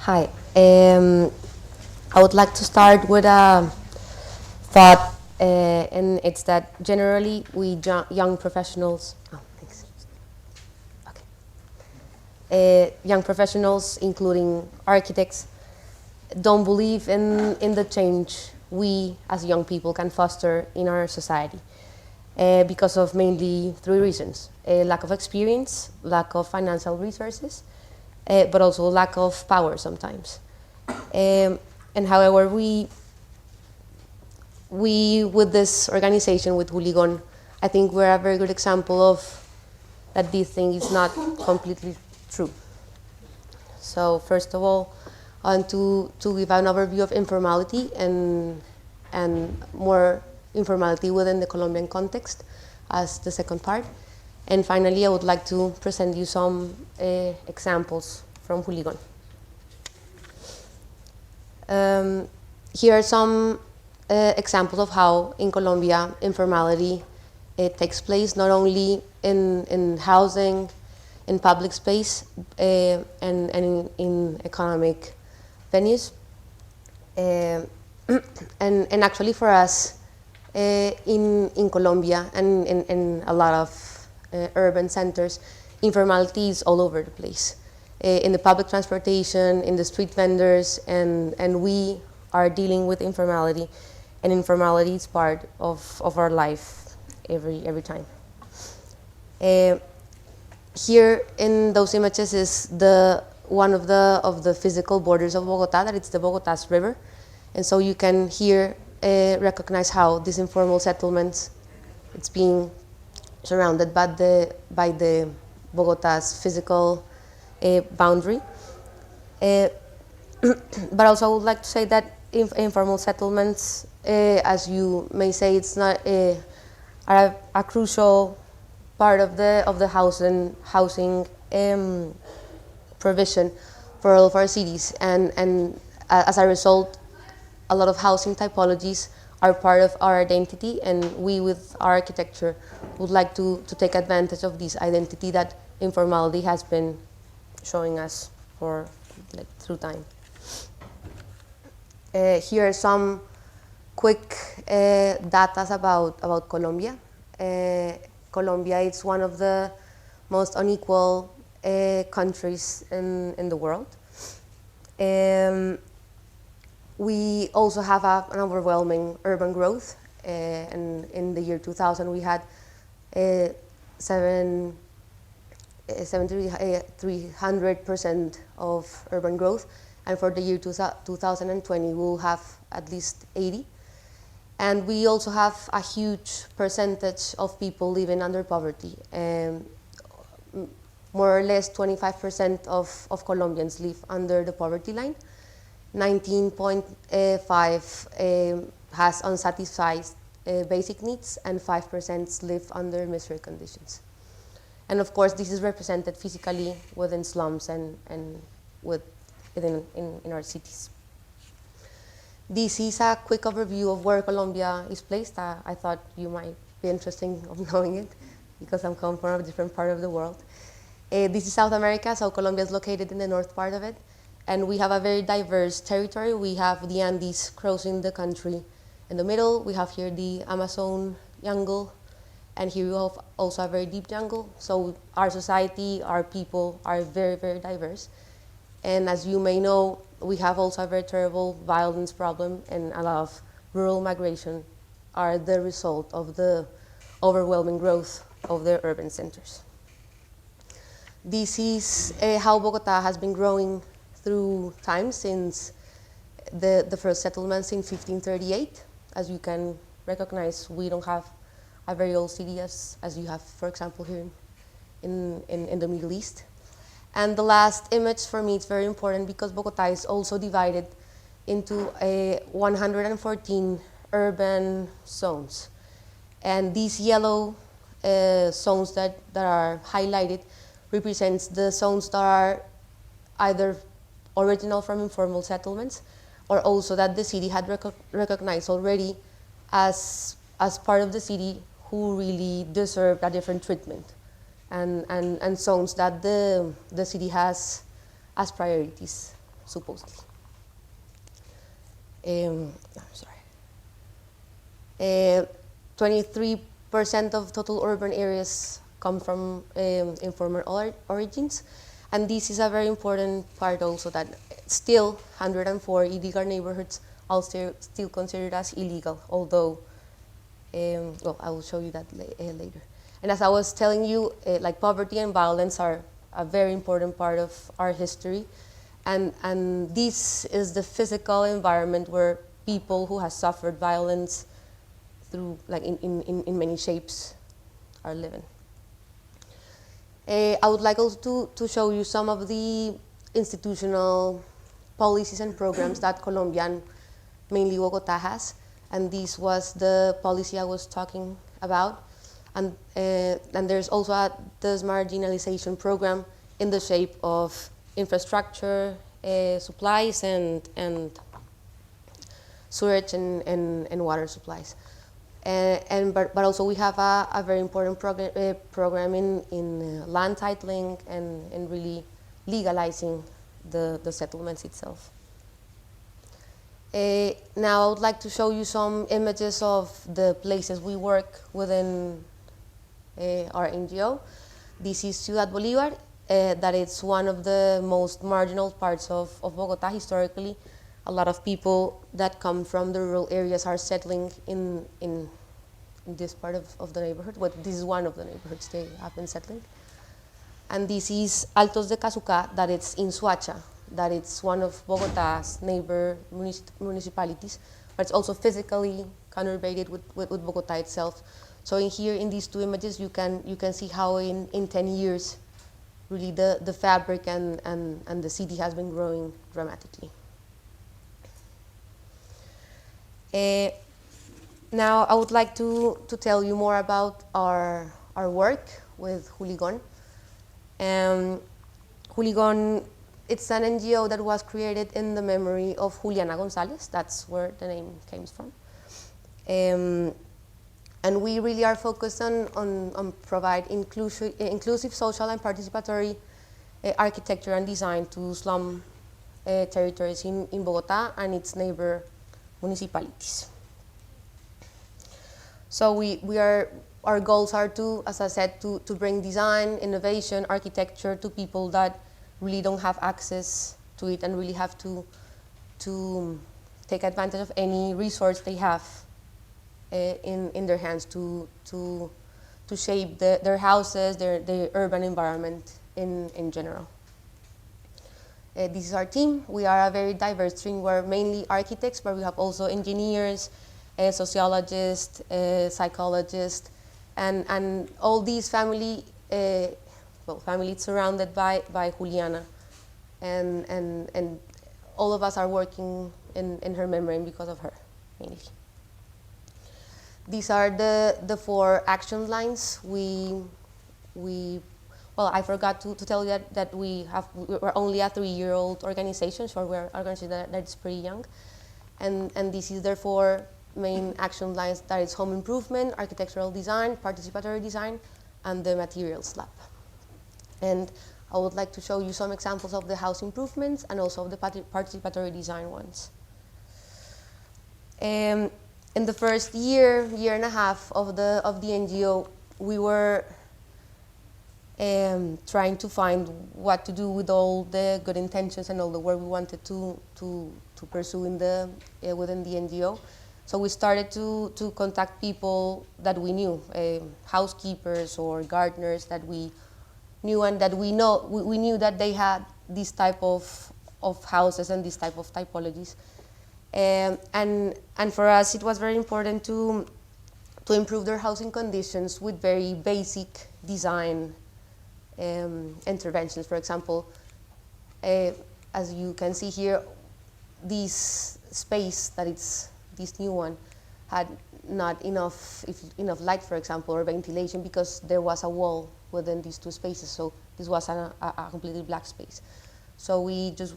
Hi. I would like to start with a thought, and it's that generally we young professionals. Oh, thanks. Okay. Young professionals, including architects, don't believe in the change we as young people can foster in our society because of mainly three reasons: lack of experience, lack of financial resources, but also lack of power sometimes. And however, we with this organization, with Juligon, I think we're a very good example of that this thing is not completely true. So first of all, I want to give an overview of informality and more informality within the Colombian context as the second part. And finally, I would like to present you some examples from Juligon. Here are some examples of how in Colombia informality takes place, not only in housing, in public space, and in economic venues. And actually for us, in Colombia and in a lot of urban centers, informality is all over the place. In the public transportation, in the street vendors, and we are dealing with informality, and informality is part of our life every time. Here in those images is one of the physical borders of Bogotá, that it's the Bogotá's river, and so you can here recognize how these informal settlements, it's being surrounded by the Bogotá's physical boundary. But also I would like to say that informal settlements, as you may say, it's not are a crucial part of the housing provision for all of our cities, and as a result, a lot of housing typologies are part of our identity, and we with our architecture would like to take advantage of this identity that informality has been showing us for through time. Here are some quick data about Colombia. Colombia is one of the most unequal countries in the world. We also have an overwhelming urban growth. And in the year 2000, we had 300% of urban growth. And for the year 2020, we'll have at least 80. And we also have a huge percentage of people living under poverty. More or less 25% of Colombians live under the poverty line. 19.5 has unsatisfied basic needs, and 5% live under misery conditions. And of course, this is represented physically within slums and within our cities. This is a quick overview of where Colombia is placed. I thought you might be interested in knowing it, because I'm coming from a different part of the world. This is South America, so Colombia is located in the north part of it. And we have a very diverse territory. We have the Andes crossing the country in the middle. We have here the Amazon jungle, and here we have also a very deep jungle. So our society, our people are very, very diverse. And as you may know, we have also a very terrible violence problem, and a lot of rural migration are the result of the overwhelming growth of the urban centers. This is how Bogotá has been growing through time since the first settlements in 1538. As you can recognize, we don't have a very old city as you have, for example, here in the Middle East. And the last image for me is very important, because Bogotá is also divided into 114 urban zones. And these yellow zones that are highlighted represents the zones that are either original from informal settlements, or also that the city had recognized already as part of the city who really deserved a different treatment, and zones that the city has as priorities. supposedly. I'm sorry. 23% of total urban areas come from informal origins. And this is a very important part also, that still 104 illegal neighborhoods are still considered as illegal, although, well, I will show you that later. And as I was telling you, like poverty and violence are a very important part of our history. And this is the physical environment where people who have suffered violence through, like in many shapes, are living. I would like also to show you some of the institutional policies and programs that Colombia, and mainly Bogotá, has. And this was the policy I was talking about. And there's also this marginalization program in the shape of infrastructure, supplies, and sewage and water supplies. But also we have a very important program in land titling and really legalizing the settlements itself. Now I would like to show you some images of the places we work within our NGO. This is Ciudad Bolívar, that it's one of the most marginal parts of Bogotá historically. A lot of people that come from the rural areas are settling in this part of the neighborhood. But this is one of the neighborhoods they have been settling. And this is Altos de Casucá, that it's in Suacha, that it's one of Bogotá's neighbor municipalities, but it's also physically conurbated with Bogotá itself. So in these two images, you can see how in 10 years, really the fabric and the city has been growing dramatically. Now I would like to tell you more about our work with Juligon. Juligon, it's an NGO that was created in the memory of Juliana Gonzalez. That's where the name came from. And we really are focused on provide inclusive social and participatory architecture and design to slum territories in Bogotá and its neighbor municipalities. So our goals are to, as I said, to bring design, innovation, architecture to people that really don't have access to it and really have to take advantage of any resource they have in their hands to shape their houses, their urban environment in general. This is our team. We are a very diverse team. We're mainly architects, but we have also engineers, sociologists, psychologists, and all these family surrounded by Juliana, and all of us are working in her memory and because of her, mainly. These are the 4 action lines. Well, I forgot to tell you that we're only a 3-year-old organization, so we're an organization that's pretty young, and this is their 4 main action lines. That is home improvement, architectural design, participatory design, and the materials lab. And I would like to show you some examples of the house improvements and also of the participatory design ones. In the first year and a half of the NGO, we were trying to find what to do with all the good intentions and all the work we wanted to pursue within the NGO. So we started to contact people that we knew, housekeepers or gardeners that we knew and that we knew that they had this type of houses and this type of typologies. And for us, it was very important to improve their housing conditions with very basic design interventions. For example, as you can see here, this space that it's this new one had not enough light, for example, or ventilation, because there was a wall within these 2 spaces. So this was a completely black space. So we just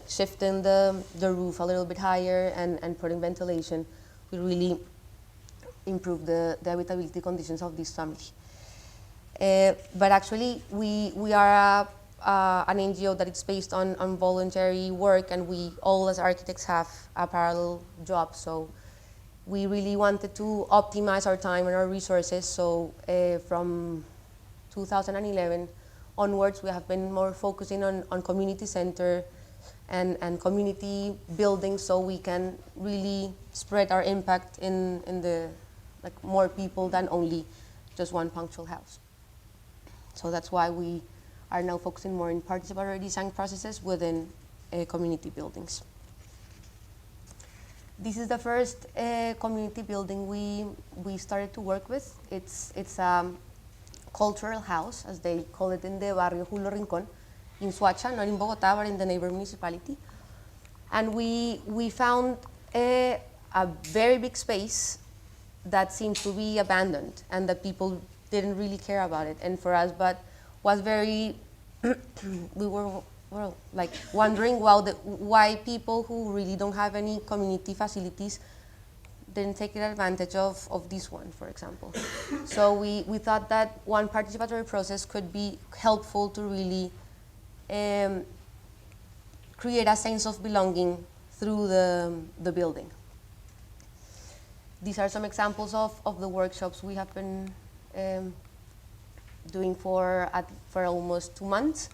shifting the roof a little bit higher and putting ventilation, we really improved the habitability conditions of this family. But actually, we are an NGO that is based on voluntary work, and we all as architects have a parallel job. So we really wanted to optimize our time and our resources. So from 2011 onwards, we have been more focusing on community center and community building, so we can really spread our impact in the more people than only just one punctual house. So that's why we are now focusing more in participatory design processes within community buildings. This is the first community building we started to work with. It's a cultural house, as they call it in the barrio Julgon, in Suacha, not in Bogotá, but in the neighboring municipality. And we found a very big space that seemed to be abandoned and that people didn't really care about it. And for us, but was very, we were like wondering why people who really don't have any community facilities didn't take advantage of this one, for example. So we thought that one participatory process could be helpful to really create a sense of belonging through the building. These are some examples of the workshops we have been doing for almost 2 months.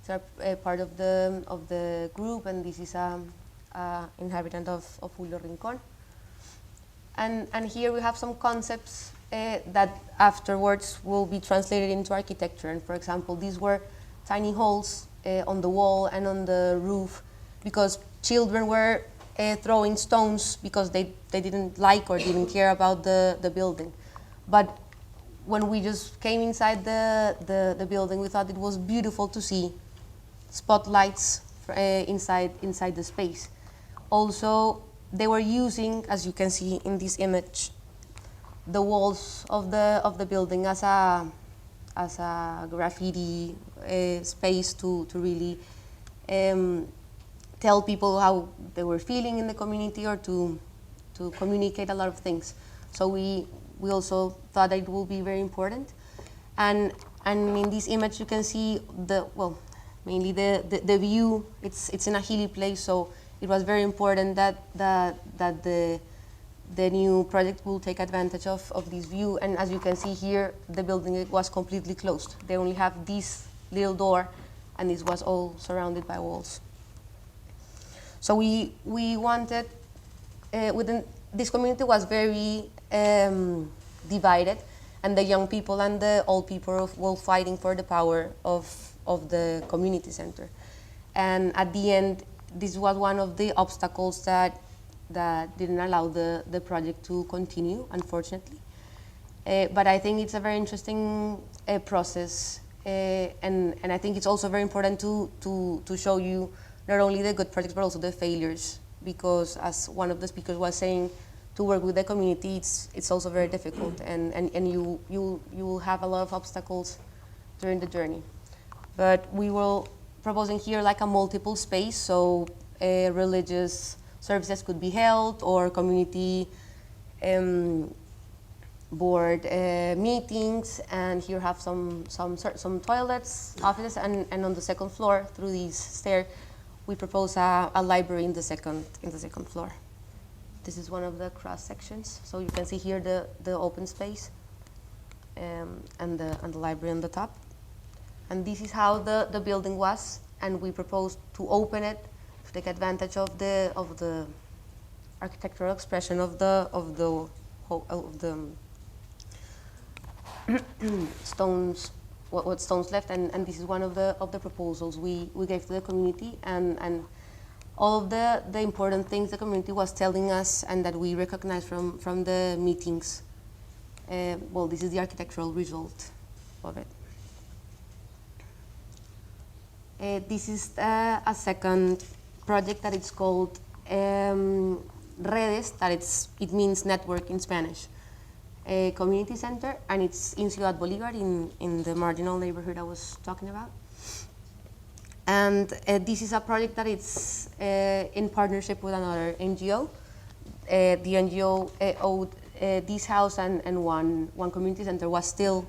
They're part of the group, and this is an inhabitant of Julio Rincon. And here we have some concepts that afterwards will be translated into architecture. And for example, these were tiny holes on the wall and on the roof because children were throwing stones because they didn't like or didn't care about the building. But when we just came inside the building, we thought it was beautiful to see spotlights inside the space. Also, they were using, as you can see in this image, the walls of the building as a graffiti space to really tell people how they were feeling in the community or to communicate a lot of things. So we also thought that it would be very important. And in this image you can see mainly the view. It's in a hilly place, so it was very important that the new project will take advantage of this view. And as you can see here, the building was completely closed. They only have this little door, and this was all surrounded by walls. So we wanted, this community was very divided, and the young people and the old people were fighting for the power of the community center. And at the end, this was one of the obstacles that didn't allow the project to continue, unfortunately. But I think it's a very interesting process, and I think it's also very important to show you not only the good projects but also the failures, because as one of the speakers was saying, to work with the community it's also very difficult, and you will have a lot of obstacles during the journey. But we were proposing here like a multiple space, so religious services could be held, or community board meetings, and here have some toilets, offices, and on the second floor through these stairs we propose a library in the second floor. This is one of the cross sections, so you can see here the open space and the library on the top. And this is how the building was, and we proposed to open it to take advantage of the architectural expression of the stones, what stones left, and this is one of the proposals we gave to the community, and all of the important things the community was telling us and that we recognized from the meetings. Well, this is the architectural result of it. This is a second project that it's called Redes, it means network in Spanish. A community center, and it's in Ciudad Bolivar in the marginal neighborhood I was talking about. And this is a project that it's in partnership with another NGO. The NGO owed this house, and one community center was still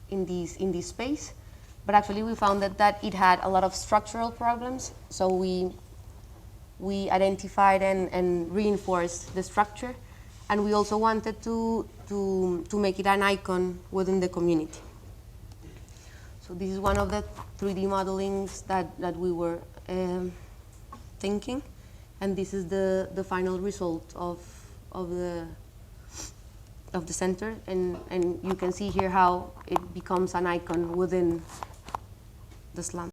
in this space. But actually we found that it had a lot of structural problems. So we identified and reinforced the structure. And we also wanted to make it an icon within the community. So this is one of the 3D modelings that we were thinking. And this is the final result of the center. And you can see here how it becomes an icon within the slum.